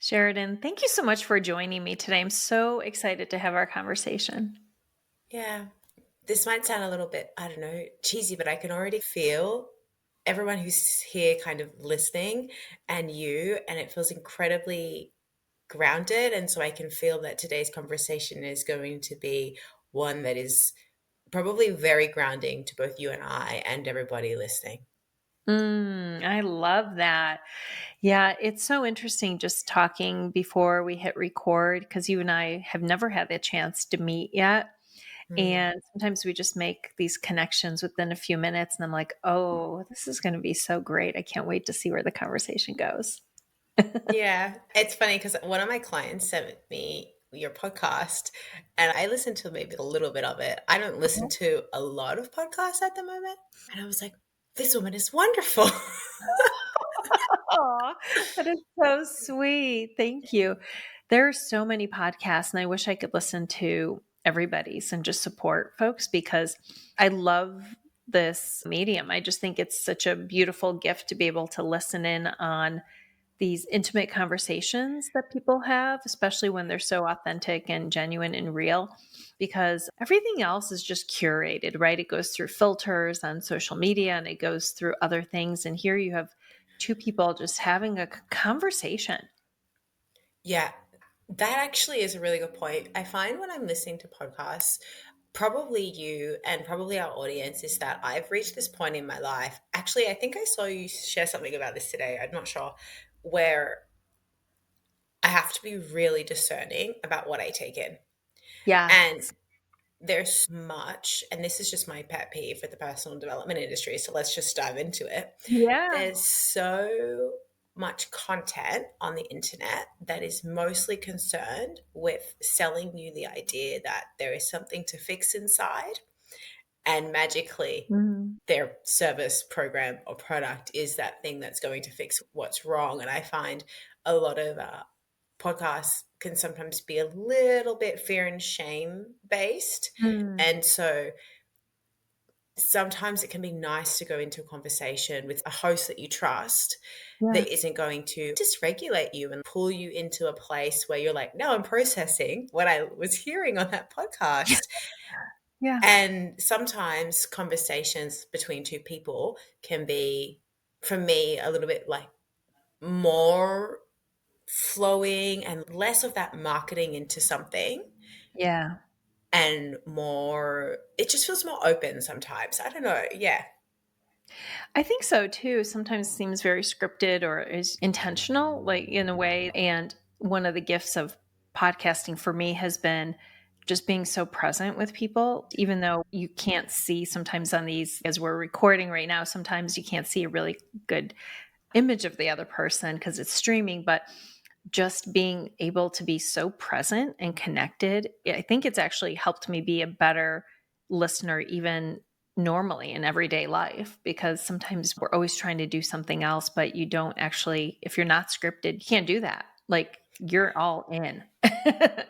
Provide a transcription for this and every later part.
Sheridan, thank you so much for joining me today. I'm so excited to have our conversation. Yeah, this might sound a little bit, I don't know, cheesy, but I can already feel everyone who's here kind of listening and you, and it feels incredibly grounded. And so I can feel that today's conversation is going to be one that is probably very grounding to both you and I and everybody listening. I love that. Yeah, it's so interesting just talking before we hit record because you and I have never had the chance to meet yet. Mm. And sometimes we just make these connections within a few minutes, and I'm like, oh, this is going to be so great. I can't wait to see where the conversation goes. Yeah, it's funny because one of my clients sent me your podcast and I listened to maybe a little bit of it. I don't listen to a lot of podcasts at the moment. And I was like, this woman is wonderful. Aw, that is so sweet. Thank you. There are so many podcasts, and I wish I could listen to everybody's and just support folks because I love this medium. I just think it's such a beautiful gift to be able to listen in on these intimate conversations that people have, especially when they're so authentic and genuine and real, because everything else is just curated, right? It goes through filters on social media and it goes through other things. And here you have two people just having a conversation. Yeah, that actually is a really good point. I find when I'm listening to podcasts, probably you and probably our audience, is that I've reached this point in my life. Actually, I think I saw you share something about this today. I'm not sure, where I have to be really discerning about what I take in. And Yes. there's much, and this is just my pet peeve for the personal development industry. So let's just dive into it. Yeah. There's so much content on the internet that is mostly concerned with selling you the idea that there is something to fix inside, and magically Mhm. their service, program, or product is that thing that's going to fix what's wrong. And I find a lot of podcasts can sometimes be a little bit fear and shame based. Mm. And so sometimes it can be nice to go into a conversation with a host that you trust Yeah. that isn't going to dysregulate you and pull you into a place where you're like, no, I'm processing what I was hearing on that podcast. Yeah. And sometimes conversations between two people can be, for me, a little bit like more flowing and less of that marketing into something, Yeah. and more, it just feels more open sometimes. I don't know. Yeah. I think so too. Sometimes it seems very scripted or is intentional, like in a way. And one of the gifts of podcasting for me has been just being so present with people, even though you can't see sometimes on these, as we're recording right now, sometimes you can't see a really good image of the other person because it's streaming, but just being able to be so present and connected, I think it's actually helped me be a better listener, even normally in everyday life, because sometimes we're always trying to do something else, but you don't actually, if you're not scripted, you can't do that. Like you're all in.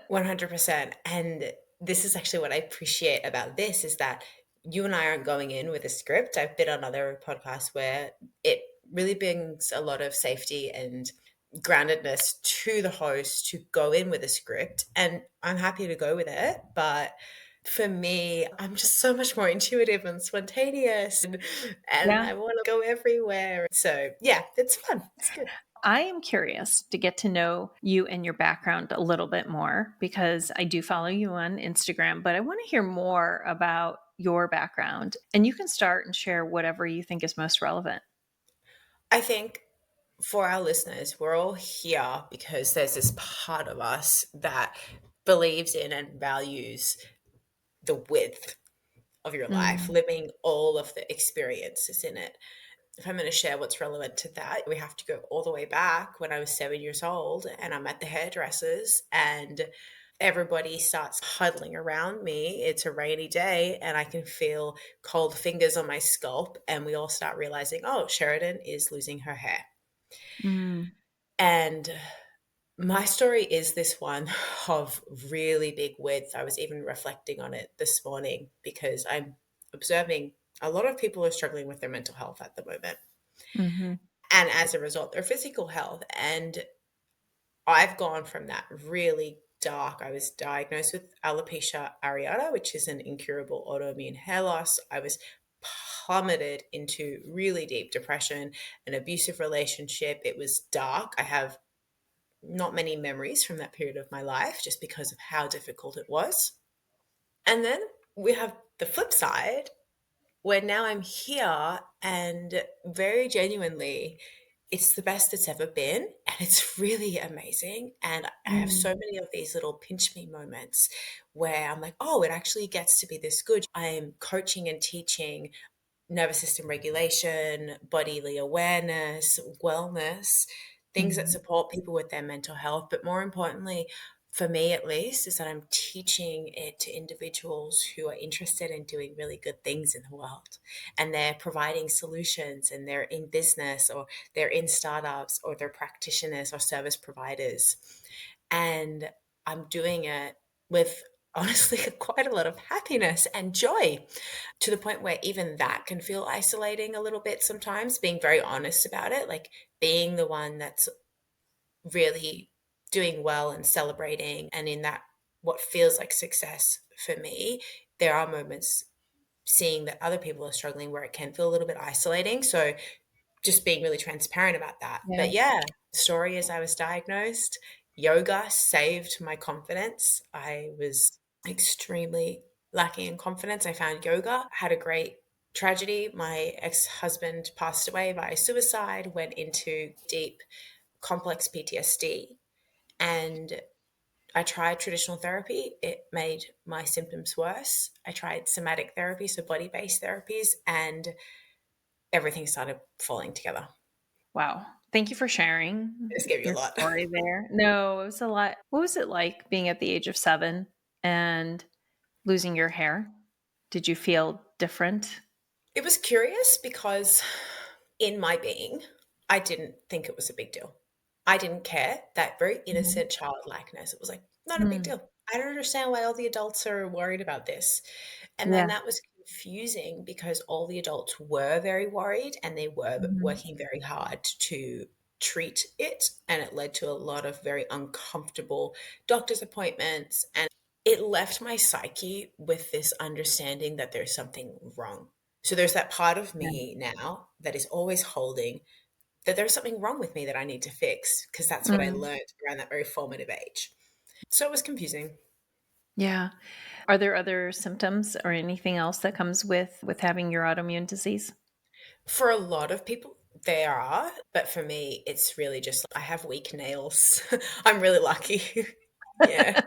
100%. And this is actually what I appreciate about this, is that you and I aren't going in with a script. I've been on other podcasts where it really brings a lot of safety and groundedness to the host to go in with a script. And I'm happy to go with it. But for me, I'm just so much more intuitive and spontaneous, and Yeah. I want to go everywhere. So yeah, it's fun. It's good. I am curious to get to know you and your background a little bit more because I do follow you on Instagram, but I want to hear more about your background. And you can start and share whatever you think is most relevant. I think for our listeners, we're all here because there's this part of us that believes in and values the width of your life, Mm. living all of the experiences in it. If I'm going to share what's relevant to that, we have to go all the way back when I was 7 years old and I'm at the hairdressers and everybody starts huddling around me. It's a rainy day and I can feel cold fingers on my scalp. And we all start realizing, oh, Sheridan is losing her hair. Mm. And my story is this one of really big width. I was even reflecting on it this morning because I'm observing a lot of people are struggling with their mental health at the moment. Hmm. And as a result, their physical health. And I've gone from that really dark. I was diagnosed with alopecia areata, which is an incurable autoimmune hair loss. I was plummeted into really deep depression, an abusive relationship. It was dark. I have not many memories from that period of my life just because of how difficult it was. And then we have the flip side where now I'm here and very genuinely, it's the best it's ever been. And it's really amazing. And I have Mm, so many of these little pinch me moments where I'm like, oh, it actually gets to be this good. I'm coaching and teaching nervous system regulation, bodily awareness, wellness, things that mhm. support people with their mental health. But more importantly, for me at least, is that I'm teaching it to individuals who are interested in doing really good things in the world. And they're providing solutions and they're in business or they're in startups or they're practitioners or service providers. And I'm doing it with honestly quite a lot of happiness and joy to the point where even that can feel isolating a little bit sometimes, being very honest about it, like being the one that's really doing well and celebrating. And in that, what feels like success for me, there are moments seeing that other people are struggling where it can feel a little bit isolating. So just being really transparent about that. Yeah. But yeah, the story is I was diagnosed. Yoga saved my confidence. I was extremely lacking in confidence. I found yoga, had a great tragedy. My ex husband passed away by suicide, went into deep, complex PTSD. And I tried traditional therapy. It made my symptoms worse. I tried somatic therapy, so body based therapies, and everything started falling together. Wow. Thank you for sharing I just gave you a your lot. story there. No, it was a lot. What was it like being at the age of 7 and losing your hair? Did you feel different? It was curious because in my being, I didn't think it was a big deal. I didn't care. That very Mhm. innocent childlikeness. It was like, not a big Mm. deal. I don't understand why all the adults are worried about this. And then Yeah. that was confusing because all the adults were very worried and they were Mhm. working very hard to treat it. And it led to a lot of very uncomfortable doctor's appointments. And it left my psyche with this understanding that there's something wrong. So there's that part of Yeah. me now that is always holding that there's something wrong with me that I need to fix because that's what I Mm. learned around that very formative age. So it was confusing. Yeah. Are there other symptoms or anything else that comes with having your autoimmune disease? For a lot of people, there are, but for me, it's really just I have weak nails. I'm really lucky. Yeah.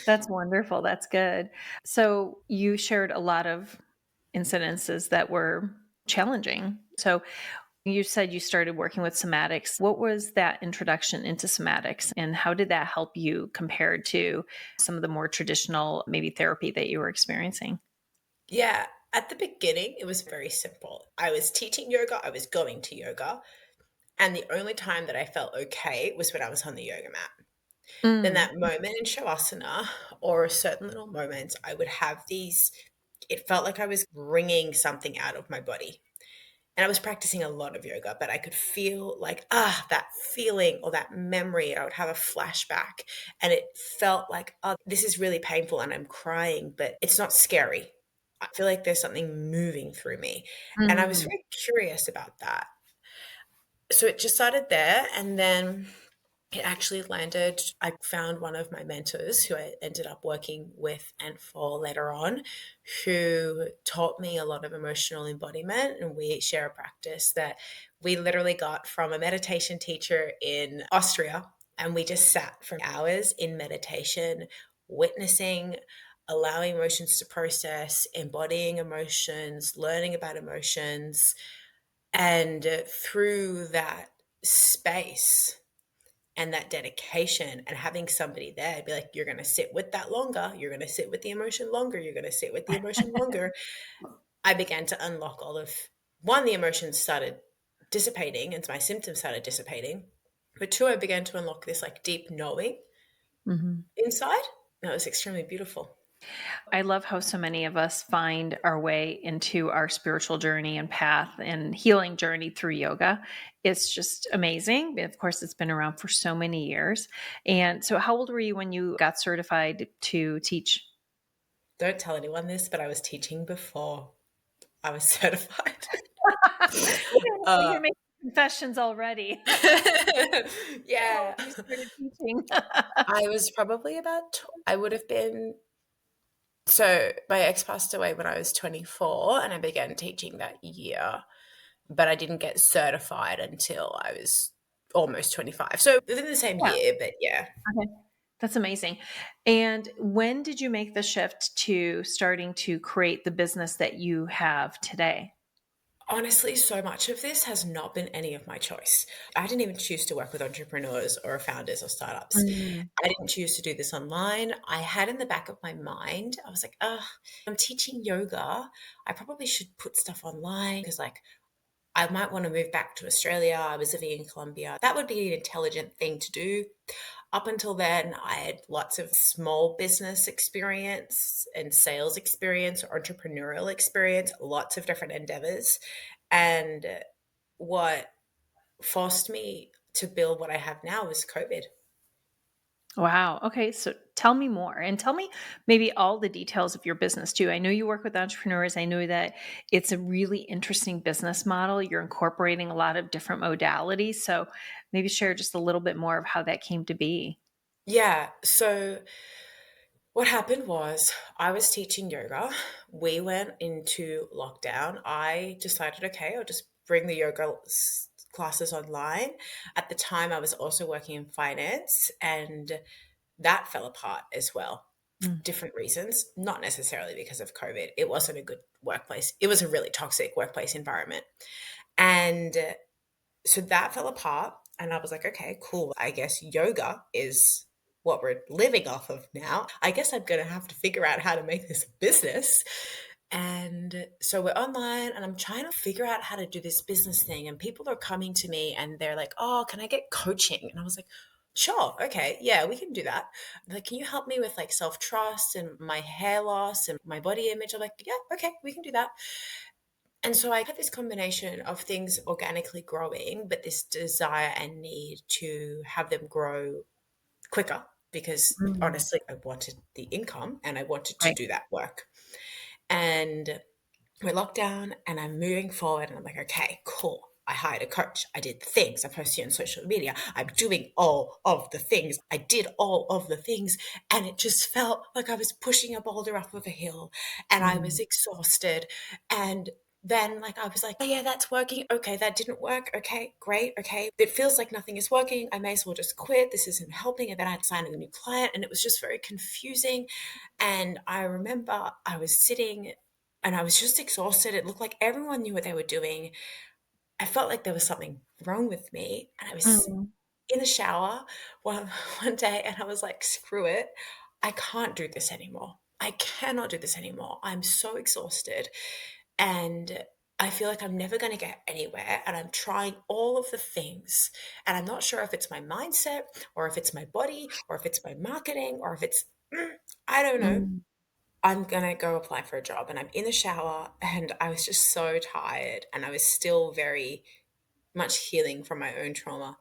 That's wonderful, that's good. So, you shared a lot of incidences that were challenging. So, you said you started working with somatics. What was that introduction into somatics, and how did that help you compared to some of the more traditional, maybe therapy that you were experiencing? Yeah. At the beginning, it was very simple. I was teaching yoga, I was going to yoga, and the only time that I felt okay was when I was on the yoga mat. Then Mm, that moment in Shavasana or a certain little moments, I would have these, it felt like I was wringing something out of my body. And I was practicing a lot of yoga, but I could feel like, that feeling or that memory. I would have a flashback and it felt like, oh, this is really painful and I'm crying, but it's not scary. I feel like there's something moving through me. And I was mhm, very curious about that. So it just started there. And then it actually landed. I found one of my mentors who I ended up working with and for later on, who taught me a lot of emotional embodiment. And we share a practice that we literally got from a meditation teacher in Austria. And we just sat for hours in meditation, witnessing, allowing emotions to process, embodying emotions, learning about emotions. And through that space, and that dedication and having somebody there be like, you're going to sit with that longer. You're going to sit with the emotion longer. You're going to sit with the emotion longer. I began to unlock all of one, the emotions started dissipating and my symptoms started dissipating. But two, I began to unlock this like deep knowing mhm. inside. And it was extremely beautiful. I love how so many of us find our way into our spiritual journey and path and healing journey through yoga. It's just amazing. Of course, it's been around for so many years. And so, how old were you when you got certified to teach? Don't tell anyone this, but I was teaching before I was certified. You're uh, making confessions already. How old yeah. you started teaching? I was probably I would have been, so my ex passed away when I was 24 and I began teaching that year, but I didn't get certified until I was almost 25. So within the same Yeah. year, but yeah. Okay. That's amazing. And when did you make the shift to starting to create the business that you have today? Honestly, so much of this has not been any of my choice. I didn't even choose to work with entrepreneurs or founders or startups. Mm. I didn't choose to do this online. I had in the back of my mind, I was like, oh, I'm teaching yoga. I probably should put stuff online because, like, I might want to move back to Australia. I was living in Colombia. That would be an intelligent thing to do. Up until then, I had lots of small business experience and sales experience, entrepreneurial experience, lots of different endeavors. And what forced me to build what I have now was COVID. Wow. Okay. So tell me more and tell me maybe all the details of your business too. I know you work with entrepreneurs. I know that it's a really interesting business model. You're incorporating a lot of different modalities. So maybe share just a little bit more of how that came to be. Yeah. So what happened was I was teaching yoga. We went into lockdown. I decided, okay, I'll just bring the classes online. At the time, I was also working in finance and that fell apart as well. Mm. Different reasons, not necessarily because of COVID. It wasn't a good workplace. It was a really toxic workplace environment. And so that fell apart. And I was like, okay, cool. I guess yoga is what we're living off of now. I guess I'm going to have to figure out how to make this a business. And so we're online and I'm trying to figure out how to do this business thing. And people are coming to me and they're like, oh, can I get coaching? And I was like, sure. Okay. Yeah, we can do that. Like, can you help me with like self trust and my hair loss and my body image? I'm like, yeah, okay, we can do that. And so I had this combination of things organically growing, but this desire and need to have them grow quicker because Mm. honestly, I wanted the income and I wanted to Right. do that work. And we're locked down and I'm moving forward and I'm like, okay, cool. I hired a coach. I did the things. I posted on social media. I'm doing all of the things. I did all of the things. And it just felt like I was pushing a boulder up of a hill and I was Mm. exhausted. And then, like, I was like, oh, yeah, that's working. Okay, that didn't work. Okay, great. Okay. It feels like nothing is working. I may as well just quit. This isn't helping. And then I had to sign a new client and it was just very confusing. And I remember I was sitting and I was just exhausted. It looked like everyone knew what they were doing. I felt like there was something wrong with me. And I was Mm. in the shower one, one day and I was like, screw it. I can't do this anymore. I cannot do this anymore. I'm so exhausted. And I feel like I'm never going to get anywhere. And I'm trying all of the things. And I'm not sure if it's my mindset or if it's my body or if it's my marketing or if it's, I don't know. Mm. I'm gonna go apply for a job. And I'm in the shower and I was just so tired and I was still very much healing from my own trauma.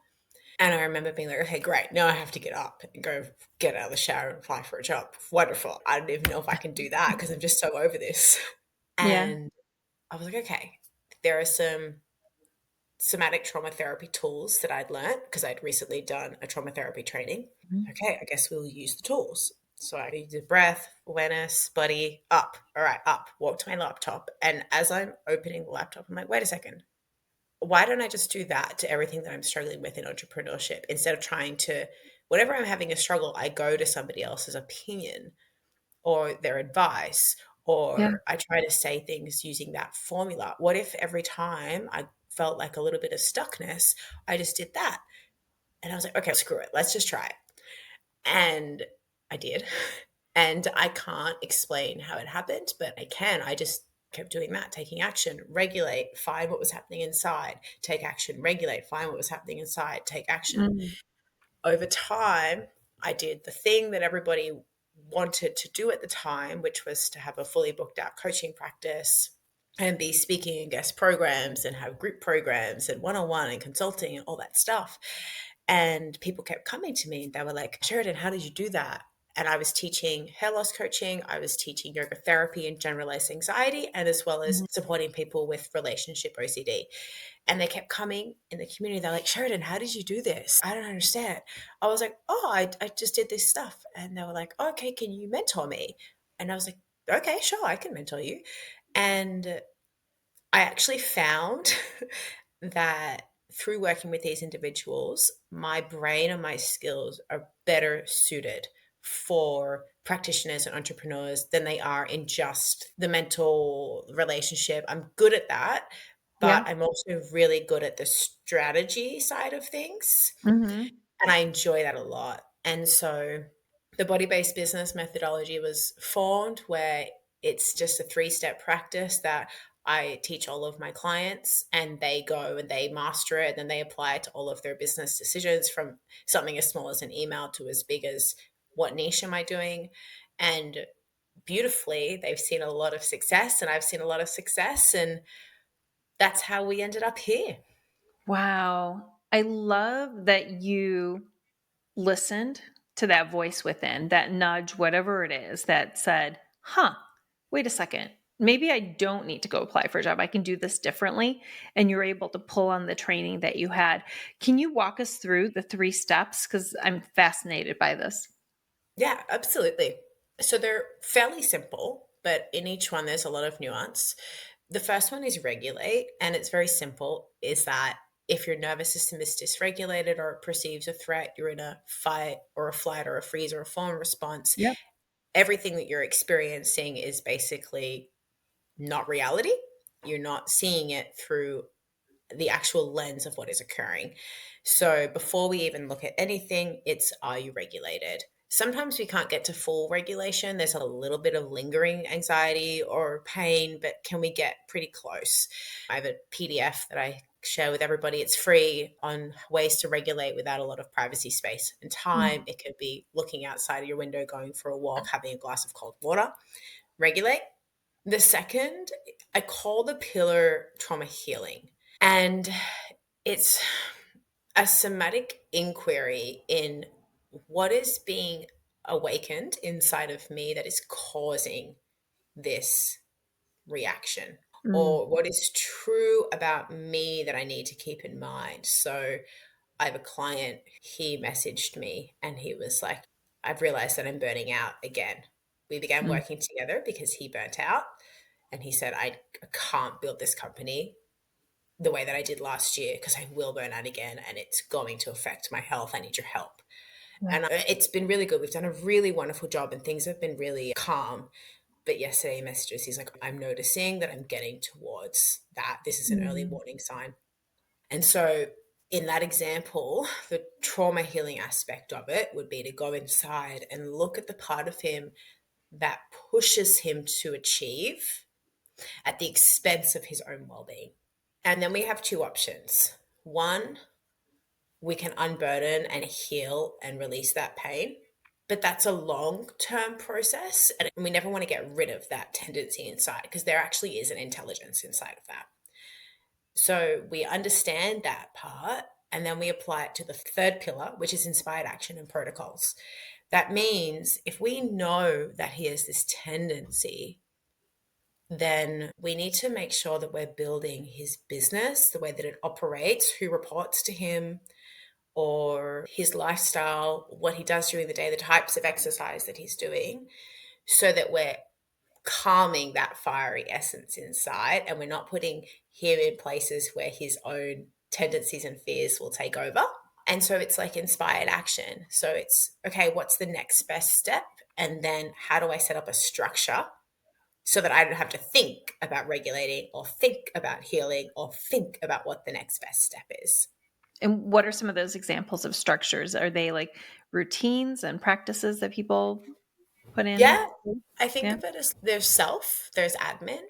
And I remember being like, okay, great. Now I have to get up and go get out of the shower and apply for a job. Wonderful. I don't even know if I can do that because I'm just so over this. Yeah. And I was like, okay, there are some somatic trauma therapy tools that I'd learned because I'd recently done a trauma therapy training. Mhm. Okay, I guess we'll use the tools. So I did breath, awareness, body, up. All right, up. Walk to my laptop. And as I'm opening the laptop, I'm like, wait a second. Why don't I just do that to everything that I'm struggling with in entrepreneurship instead of trying to, whenever I'm having a struggle, I go to somebody else's opinion or their advice, Yeah. or I try to say things using that formula. What if every time I felt like a little bit of stuckness, I just did that? And I was like, okay, screw it. Let's just try it. And I did. And I can't explain how it happened, but I can. I just kept doing that, taking action, regulate, find what was happening inside, take action, regulate, find what was happening inside, take action. Mm. Over time, I did the thing that everybody wanted to do at the time, which was to have a fully booked out coaching practice and be speaking in guest programs and have group programs and one-on-one and consulting and all that stuff. And people kept coming to me and they were like, Sheridan, how did you do that? And I was teaching hair loss coaching, I was teaching yoga therapy and generalized anxiety, and as well as Mhm. supporting people with relationship OCD. And they kept coming in the community. They're like, Sheridan, how did you do this? I don't understand. I was like, oh, I just did this stuff. And they were like, okay, can you mentor me? And I was like, okay, sure, I can mentor you. And I actually found that through working with these individuals, my brain and my skills are better suited for practitioners and entrepreneurs than they are in just the mental relationship. I'm good at that, but Yeah. I'm also really good at the strategy side of things. Mhm. And I enjoy that a lot. And so the body based business methodology was formed where it's just a 3-step practice that I teach all of my clients and they go and they master it and then they apply it to all of their business decisions from something as small as an email to as big as what niche am I doing? And beautifully, they've seen a lot of success and I've seen a lot of success. And that's how we ended up here. Wow. I love that you listened to that voice within, that nudge, whatever it is, that said, huh, wait a second. Maybe I don't need to go apply for a job. I can do this differently. And you're able to pull on the training that you had. Can you walk us through the 3 steps? Because I'm fascinated by this. Yeah, absolutely. So they're fairly simple, but in each one, there's a lot of nuance. The first one is regulate, and it's very simple is that if your nervous system is dysregulated or it perceives a threat, you're in a fight or a flight or a freeze or a fawn response, Yep. everything that you're experiencing is basically not reality. You're not seeing it through the actual lens of what is occurring. So before we even look at anything, it's are you regulated? Sometimes we can't get to full regulation. There's a little bit of lingering anxiety or pain, but can we get pretty close? I have a PDF that I share with everybody. It's free on ways to regulate without a lot of privacy space and time. Mm, It could be looking outside of your window, going for a walk, having a glass of cold water. Regulate. The second, I call the pillar trauma healing. And it's a somatic inquiry in what is being awakened inside of me that is causing this reaction, mm, or what is true about me that I need to keep in mind. So I have a client, he messaged me and he was like, I've realized that I'm burning out again. We began mm, working together because he burnt out. And he said, I can't build this company the way that I did last year because I will burn out again and it's going to affect my health. I need your help. yeah. And it's been really good. We've done a really wonderful job and things have been really calm. But yesterday, he messages, he's like, I'm noticing that I'm getting towards that. This is an early Mm, warning sign. And so, in that example, the trauma healing aspect of it would be to go inside and look at the part of him that pushes him to achieve at the expense of his own well being. And then we have two options. One, we can unburden and heal and release that pain. But that's a long term process. And we never want to get rid of that tendency inside because there actually is an intelligence inside of that. So we understand that part and then we apply it to the third pillar, which is inspired action and protocols. That means if we know that he has this tendency, then we need to make sure that we're building his business, the way that it operates, who reports to him, or his lifestyle, what he does during the day, the types of exercise that he's doing, so that we're calming that fiery essence inside and we're not putting him in places where his own tendencies and fears will take over. And so it's like inspired action. So it's okay, what's the next best step? And then how do I set up a structure so that I don't have to think about regulating or think about healing or think about what the next best step is. And what are some of those examples of structures? Are they like routines and practices that people put in? Yeah, I think Yeah. of it as there's self, there's admin,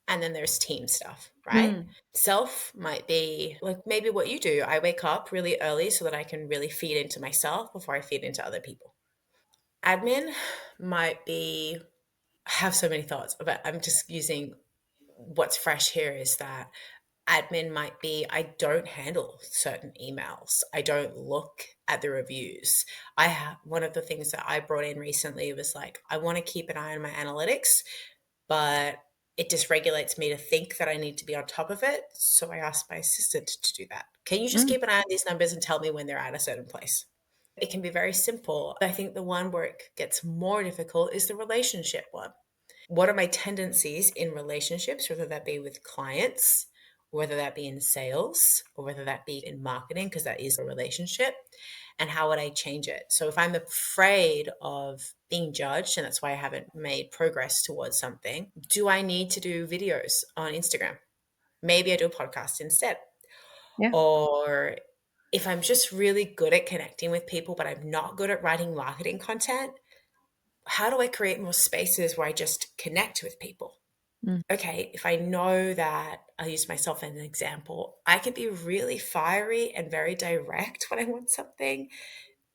and then there's team stuff, right? Mm, Self might be like maybe what you do. I wake up really early so that I can really feed into myself before I feed into other people. Admin might be, I have so many thoughts, but I'm just using what's fresh here is that admin might be I don't handle certain emails. I don't look at the reviews. I have one of the things that I brought in recently was like, I want to keep an eye on my analytics, but it dysregulates me to think that I need to be on top of it. So I asked my assistant to do that. Can you just Mm, keep an eye on these numbers and tell me when they're at a certain place? It can be very simple. I think the one where it gets more difficult is the relationship one. What are my tendencies in relationships, whether that be with clients, whether that be in sales, or whether that be in marketing, because that is a relationship, and how would I change it? So if I'm afraid of being judged, and that's why I haven't made progress towards something, do I need to do videos on Instagram? Maybe I do a podcast instead. yeah. Or if I'm just really good at connecting with people, but I'm not good at writing marketing content, how do I create more spaces where I just connect with people? Mm, Okay, if I know that, I'll use myself as an example, I can be really fiery and very direct when I want something.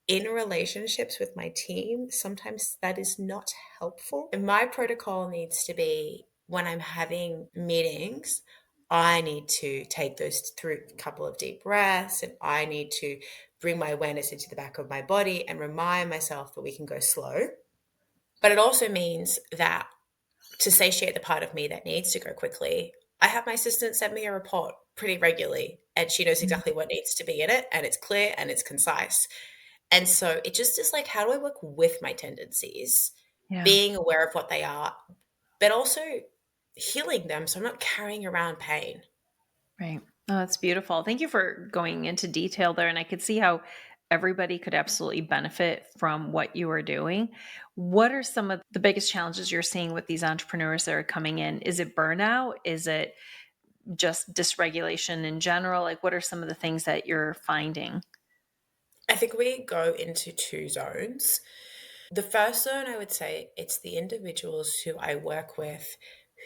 In relationships with my team, sometimes that is not helpful. And my protocol needs to be when I'm having meetings, I need to take those through a couple of deep breaths and I need to bring my awareness into the back of my body and remind myself that we can go slow. But it also means that to satiate the part of me that needs to go quickly, I have my assistant send me a report pretty regularly and she knows mm, exactly what needs to be in it and it's clear and it's concise. And so it just is like, how do I work with my tendencies, yeah. being aware of what they are, but also healing them so I'm not carrying around pain? Right. Oh, that's beautiful. Thank you for going into detail there. And I could see how everybody could absolutely benefit from what you are doing. What are some of the biggest challenges you're seeing with these entrepreneurs that are coming in? Is it burnout? Is it just dysregulation in general? Like, what are some of the things that you're finding? I think we go into two zones. The first zone, I would say, it's the individuals who I work with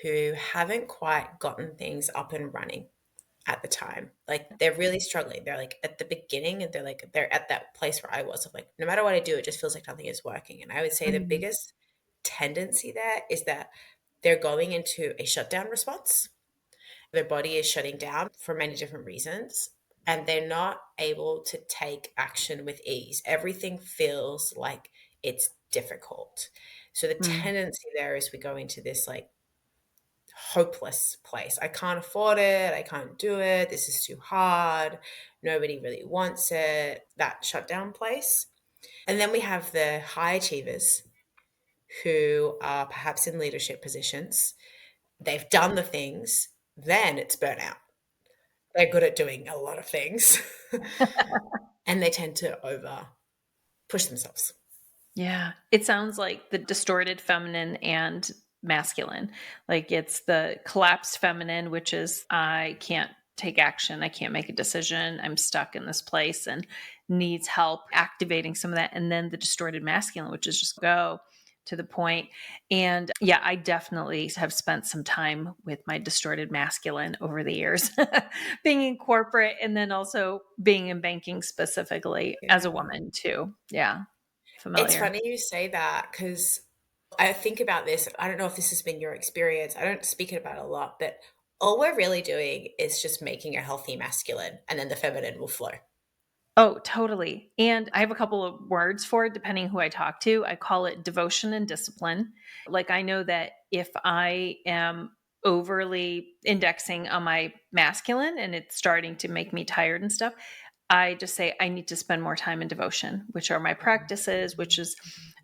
who haven't quite gotten things up and running at the time. Like they're really struggling. They're like at the beginning and they're at that place where I was of like, no matter what I do, it just feels like nothing is working. And I would say the Mhm. biggest tendency there is that they're going into a shutdown response. Their body is shutting down for many different reasons. And they're not able to take action with ease. Everything feels like it's difficult. So the Mm, tendency there is we go into this like hopeless place. I can't afford it. I can't do it. This is too hard. Nobody really wants it. That shutdown place. And then we have the high achievers who are perhaps in leadership positions. They've done the things, then it's burnout. They're good at doing a lot of things and they tend to over push themselves. yeah. It sounds like the distorted feminine and masculine. Like it's the collapsed feminine, which is I can't take action. I can't make a decision. I'm stuck in this place and needs help activating some of that. And then the distorted masculine, which is just go to the point. And yeah, I definitely have spent some time with my distorted masculine over the years, being in corporate and then also being in banking specifically as a Yeah. woman too. Yeah. It's Familiar. funny you say that because I think about this. I don't know if this has been your experience. I don't speak about it a lot, but all we're really doing is just making a healthy masculine and then the feminine will flow. Oh, totally. And I have a couple of words for it depending who I talk to. I call it devotion and discipline. Like I know that if I am overly indexing on my masculine and it's starting to make me tired and stuff, I just say I need to spend more time in devotion, which are my practices, which is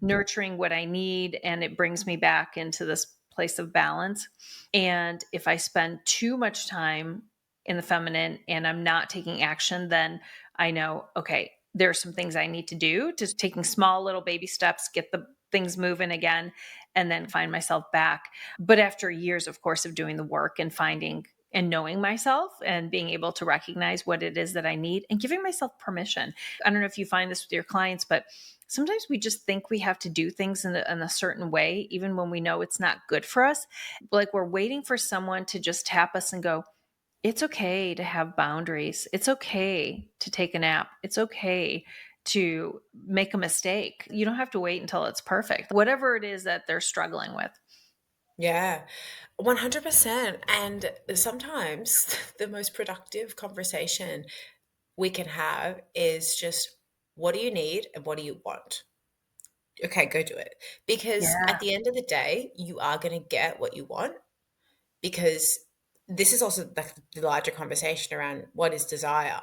nurturing what I need and it brings me back into this place of balance. And if I spend too much time in the feminine and I'm not taking action, then I know, okay, there are some things I need to do, just taking small little baby steps, get the things moving again, and then find myself back. But after years, of course, of doing the work and finding and knowing myself and being able to recognize what it is that I need and giving myself permission. I don't know if you find this with your clients, but sometimes we just think we have to do things in a certain way, even when we know it's not good for us. Like we're waiting for someone to just tap us and go, it's okay to have boundaries. It's okay to take a nap. It's okay to make a mistake. You don't have to wait until it's perfect, whatever it is that they're struggling with. Yeah, 100%. And sometimes the most productive conversation we can have is just, what do you need and what do you want? Okay, go do it. Because Yeah. at the end of the day, you are going to get what you want, because this is also the larger conversation around what is desire.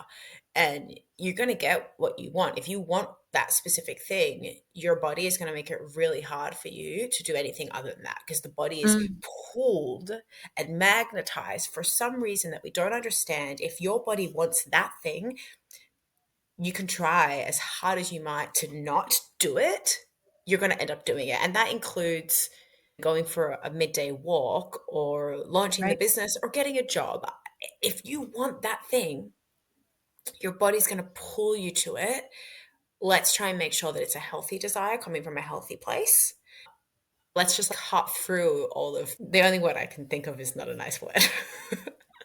And you're going to get what you want. If you want that specific thing, your body is going to make it really hard for you to do anything other than that, because the body is Mm, pulled and magnetized for some reason that we don't understand. If your body wants that thing, you can try as hard as you might to not do it, you're going to end up doing it. And that includes going for a midday walk or launching the right. business or getting a job. If you want that thing, your body's going to pull you to it. Let's try and make sure that it's a healthy desire coming from a healthy place. Let's just hop through all of the only word I can think of is not a nice word.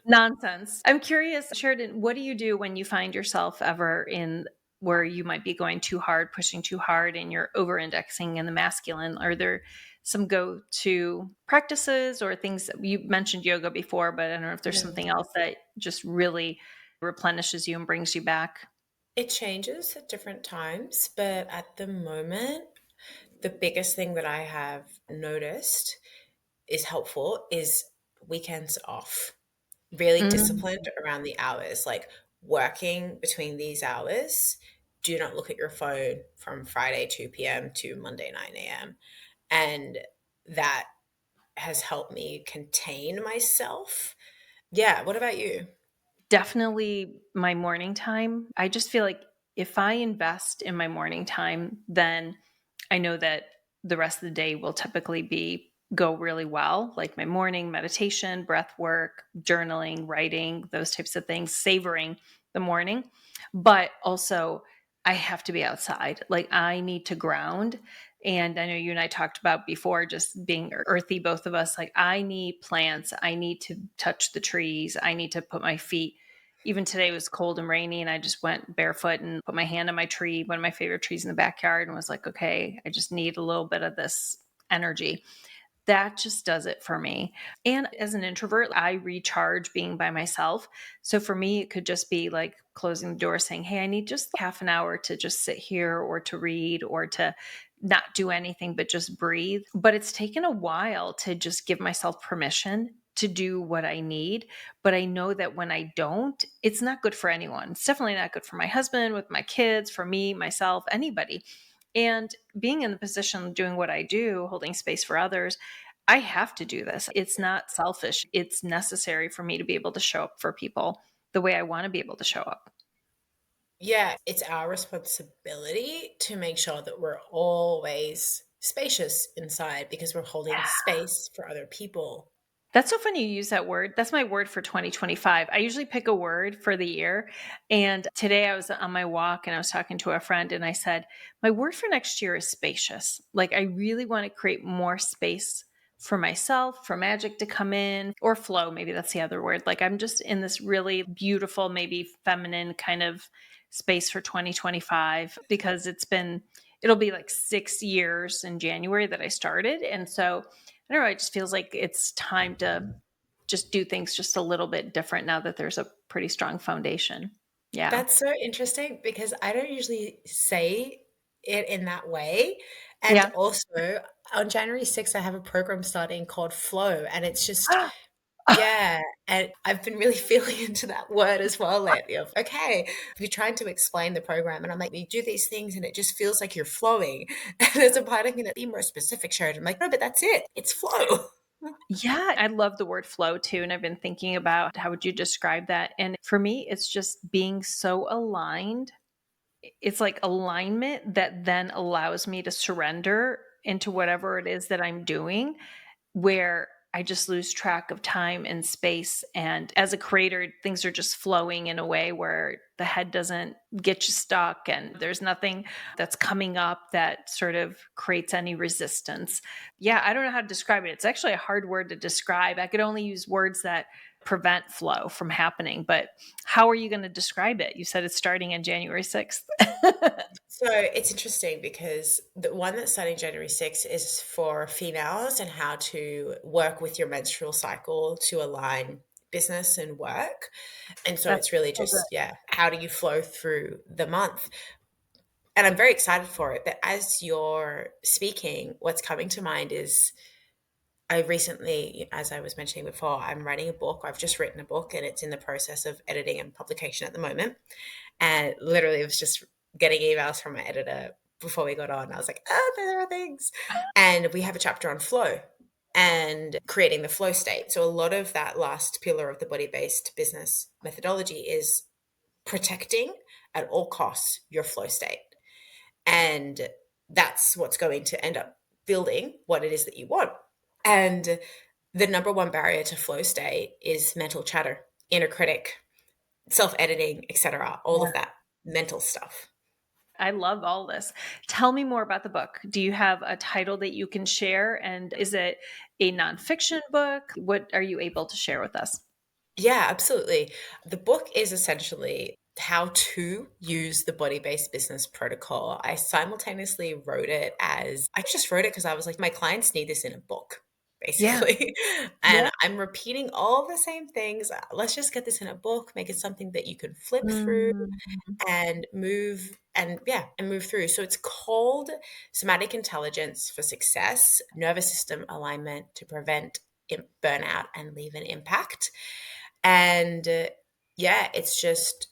Nonsense. I'm curious, Sheridan, what do you do when you find yourself ever in where you might be going too hard, pushing too hard, and you're over indexing in the masculine? Are there some go to practices or things? You mentioned yoga before, but I don't know if there's Yeah. something else that just really replenishes you and brings you back. It changes at different times, but at the moment, the biggest thing that I have noticed is helpful is weekends off. Really Mm, disciplined around the hours, like working between these hours. Do not look at your phone from Friday 2 p.m. to Monday 9 a.m. And that has helped me contain myself. Yeah. What about you? Definitely my morning time. I just feel like if I invest in my morning time, then I know that the rest of the day will typically be go really well, like my morning meditation, breath work, journaling, writing, those types of things, savoring the morning. But also I have to be outside. Like I need to ground. And I know you and I talked about before just being earthy, both of us. Like I need plants. I need to touch the trees. I need to put my feet. Even today was cold and rainy, and I just went barefoot and put my hand on my tree, one of my favorite trees in the backyard, and was like, okay, I just need a little bit of this energy. That just does it for me. And as an introvert, I recharge being by myself. So for me, it could just be like closing the door saying, hey, I need just half an hour to just sit here or to read or to not do anything but just breathe. But it's taken a while to just give myself permission to do what I need. But I know that when I don't, it's not good for anyone. It's definitely not good for my husband, with my kids, for me, myself, anybody. And being in the position doing what I do, holding space for others, I have to do this. It's not selfish. It's necessary for me to be able to show up for people the way I want to be able to show up. Yeah, it's our responsibility to make sure that we're always spacious inside because we're holding space for other people. That's so funny you use that word. That's my word for 2025. I usually pick a word for the year. And today I was on my walk and I was talking to a friend and I said, my word for next year is spacious. Like I really want to create more space for myself, for magic to come in or flow. Maybe that's the other word. Like I'm just in this really beautiful, maybe feminine kind of space for 2025 because it'll be like 6 years in January that I started. And so I don't know. It just feels like it's time to just do things just a little bit different now that there's a pretty strong foundation. Yeah. That's so interesting because I don't usually say it in that way. And Yeah. also on January 6th, I have a program starting called Flow. And it's just, yeah. And I've been really feeling into that word as well lately of, okay, you're trying to explain the program. And I'm like, you do these things and it just feels like you're flowing. And there's a part of me that be more specific, Sheridan. I'm like, no, but that's it. It's flow. Yeah, I love the word flow too. And I've been thinking about how would you describe that? And for me, it's just being so aligned. It's like alignment that then allows me to surrender into whatever it is that I'm doing where I just lose track of time and space. And as a creator, things are just flowing in a way where the head doesn't get you stuck and there's nothing that's coming up that sort of creates any resistance. Yeah, I don't know how to describe it. It's actually a hard word to describe. I could only use words that prevent flow from happening. But how are you going to describe it? You said it's starting on January 6th. So it's interesting because the one that's starting January 6th is for females and how to work with your menstrual cycle to align business and work. And so That's it's really so good. just, yeah, how do you flow through the month? And I'm very excited for it. But as you're speaking, what's coming to mind is I recently, as I was mentioning before, I'm writing a book. I've just written a book and it's in the process of editing and publication at the moment. And literally, it was just getting emails from my editor before we got on. I was like, oh, there are things. And we have a chapter on flow and creating the flow state. So, a lot of that last pillar of the body based business methodology is protecting at all costs your flow state. And that's what's going to end up building what it is that you want. And the number one barrier to flow state is mental chatter, inner critic, self-editing, etc. All of Yeah. that mental stuff. I love all this. Tell me more about the book. Do you have a title that you can share? And is it a nonfiction book? What are you able to share with us? Yeah, absolutely. The book is essentially how to use the body based business protocol. I simultaneously wrote it as I just wrote it because I was like, my clients need this in a book, Yeah. basically. Yeah. And I'm repeating all the same things. Let's just get this in a book, make it something that you can flip through Mm. and move and move through. So it's called Somatic Intelligence for Success, Nervous System Alignment to Prevent Burnout and Leave an Impact. And yeah, it's just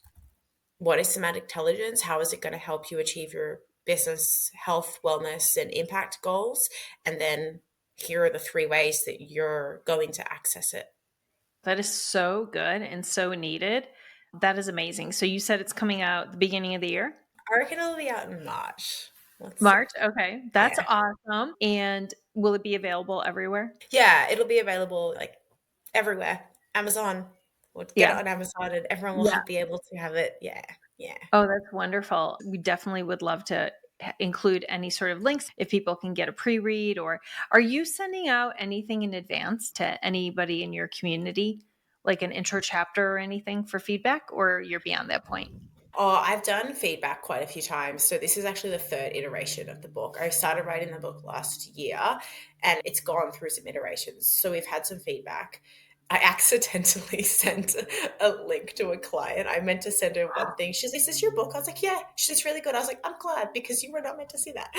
what is somatic intelligence? How is it going to help you achieve your business, health, wellness, and impact goals? And then here are the three ways that you're going to access it. That is so good and so needed. That is amazing. So you said it's coming out the beginning of the year? I reckon it'll be out in March. Let's March? see. Okay. That's Yeah. awesome. And will it be available everywhere? Yeah, it'll be available like everywhere. Amazon. We'll get it Yeah. on Amazon and everyone will Yeah. be able to have it. Yeah. Yeah. Oh, that's wonderful. We definitely would love to include any sort of links if people can get a pre-read, or are you sending out anything in advance to anybody in your community, like an intro chapter or anything for feedback, or you're beyond that point? Oh, I've done feedback quite a few times. So this is actually the third iteration of the book. I started writing the book last year and it's gone through some iterations. So we've had some feedback. I accidentally sent a link to a client. I meant to send her one thing. She's like, is this your book? I was like, yeah. She's really good. I was like, I'm glad because you were not meant to see that.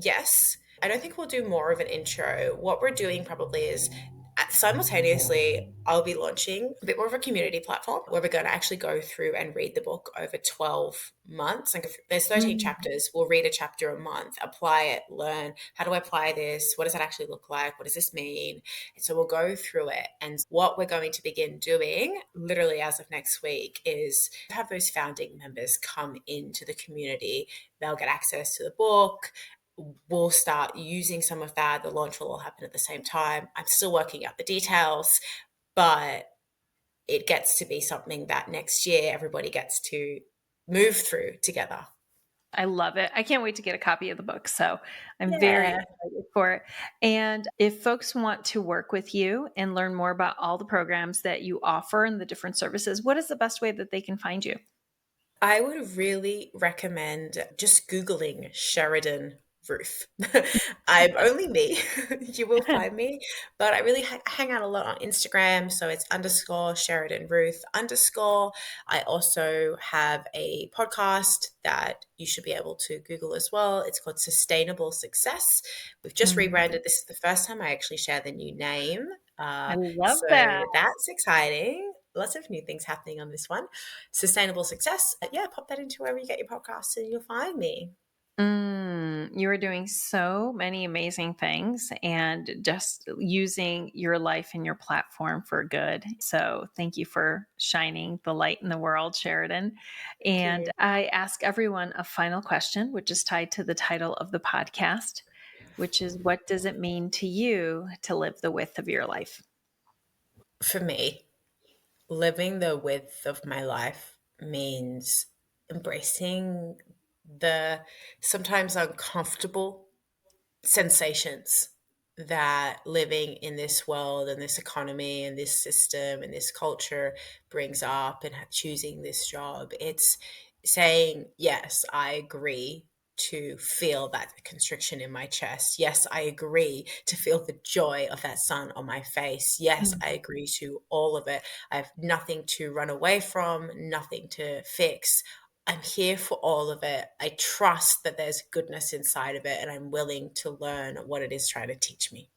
Yes. I don't think we'll do more of an intro. What we're doing probably is simultaneously, I'll be launching a bit more of a community platform where we're going to actually go through and read the book over 12 months. Like there's 13 Mm. chapters. We'll read a chapter a month, apply it, learn how do I apply this? What does that actually look like? What does this mean? And so we'll go through it. And what we're going to begin doing, literally as of next week, is have those founding members come into the community. They'll get access to the book, we'll start using some of that. The launch will all happen at the same time. I'm still working out the details, but it gets to be something that next year everybody gets to move through together. I love it. I can't wait to get a copy of the book. So I'm very Yeah. excited for it. And if folks want to work with you and learn more about all the programs that you offer and the different services, what is the best way that they can find you? I would really recommend just Googling Sheridan Ruth. I'm only me. You will find me, but I really hang out a lot on Instagram. So it's underscore Sheridan Ruth underscore. I also have a podcast that you should be able to Google as well. It's called Sustainable Success. We've just Mm, rebranded. This is the first time I actually share the new name. I love So that. that's exciting. Lots of new things happening on this one. Sustainable Success. Yeah, pop that into wherever you get your podcasts and you'll find me. You are doing so many amazing things and just using your life and your platform for good. So, thank you for shining the light in the world, Sheridan. Thank And you. I ask everyone a final question, which is tied to the title of the podcast, which is, what does it mean to you to live the width of your life? For me, living the width of my life means embracing the sometimes uncomfortable sensations that living in this world and this economy and this system and this culture brings up and choosing this job. saying, yes, I agree to feel that constriction in my chest. Yes, I agree to feel the joy of that sun on my face. Yes, Mm. I agree to all of it. I have nothing to run away from, nothing to fix. I'm here for all of it. I trust that there's goodness inside of it, and I'm willing to learn what it is trying to teach me.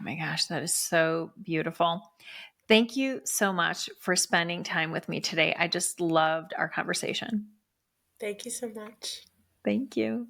Oh my gosh, that is so beautiful. Thank you so much for spending time with me today. I just loved our conversation. Thank you so much. Thank you.